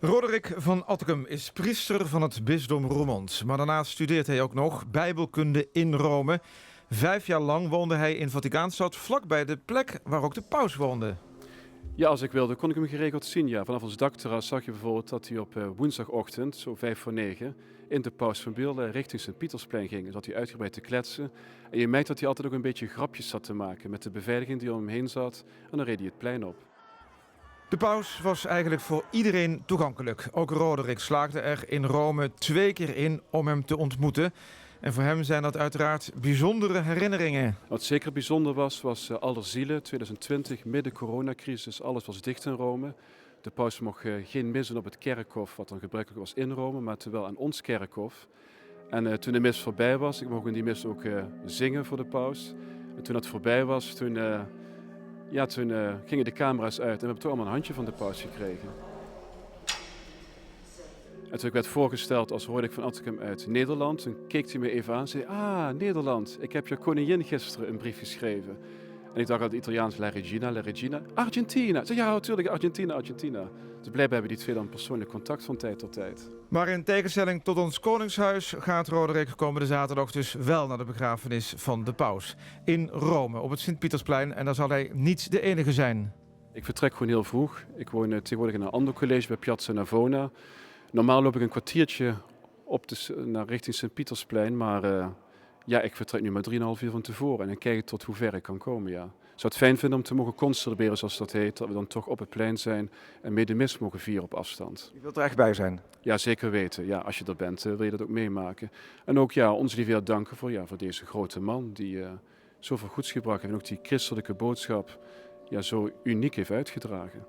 Roderick van Ottochem is priester van het bisdom Roermond. Maar daarnaast studeert hij ook nog bijbelkunde in Rome. 5 jaar lang woonde hij in Vaticaanstad, vlakbij de plek waar ook de paus woonde. Ja, als ik wilde, kon ik hem geregeld zien. Ja. Vanaf ons dakterras zag je bijvoorbeeld dat hij op woensdagochtend, zo 8:55, in de Paus van Beelden richting Sint-Pietersplein ging. Dan zat hij uitgebreid te kletsen. En je merkt dat hij altijd ook een beetje grapjes zat te maken met de beveiliging die om hem heen zat. En dan reed hij het plein op. De paus was eigenlijk voor iedereen toegankelijk. Ook Roderick slaagde er in Rome 2 keer in om hem te ontmoeten. En voor hem zijn dat uiteraard bijzondere herinneringen. Wat zeker bijzonder was Allerzielen 2020, midden coronacrisis. Alles was dicht in Rome. De paus mocht geen missen op het kerkhof, wat dan gebruikelijk was in Rome, maar terwijl aan ons kerkhof. En toen de mis voorbij was, ik mocht in die mis ook zingen voor de paus. En toen dat voorbij was, toen gingen de camera's uit en we hebben toch allemaal een handje van de paus gekregen. En toen ik werd voorgesteld als Roderick van Ottochem uit Nederland, toen keek hij me even aan en zei: "Ah, Nederland, ik heb je koningin gisteren een brief geschreven." En ik dacht aan het Italiaans La Regina. Argentina! Ik zei: "Ja, natuurlijk, Argentina. Dus blijkbaar hebben die twee dan persoonlijk contact van tijd tot tijd. Maar in tegenstelling tot ons koningshuis gaat Roderick komende zaterdag dus wel naar de begrafenis van de paus. In Rome, op het Sint-Pietersplein. En daar zal hij niet de enige zijn. Ik vertrek gewoon heel vroeg. Ik woon tegenwoordig in een ander college bij Piazza Navona. Normaal loop ik een kwartiertje naar richting Sint-Pietersplein, maar ik vertrek nu maar 3,5 uur van tevoren en dan kijk ik tot hoe ver ik kan komen. Ja. Ik zou het fijn vinden om te mogen concentreren, zoals dat heet, dat we dan toch op het plein zijn en mee de mis mogen vieren op afstand. Je wilt er echt bij zijn. Ja, zeker weten. Ja, als je er bent, wil je dat ook meemaken. En ook onze lieve Heer danken voor deze grote man die zoveel goeds gebracht heeft en ook die christelijke boodschap zo uniek heeft uitgedragen.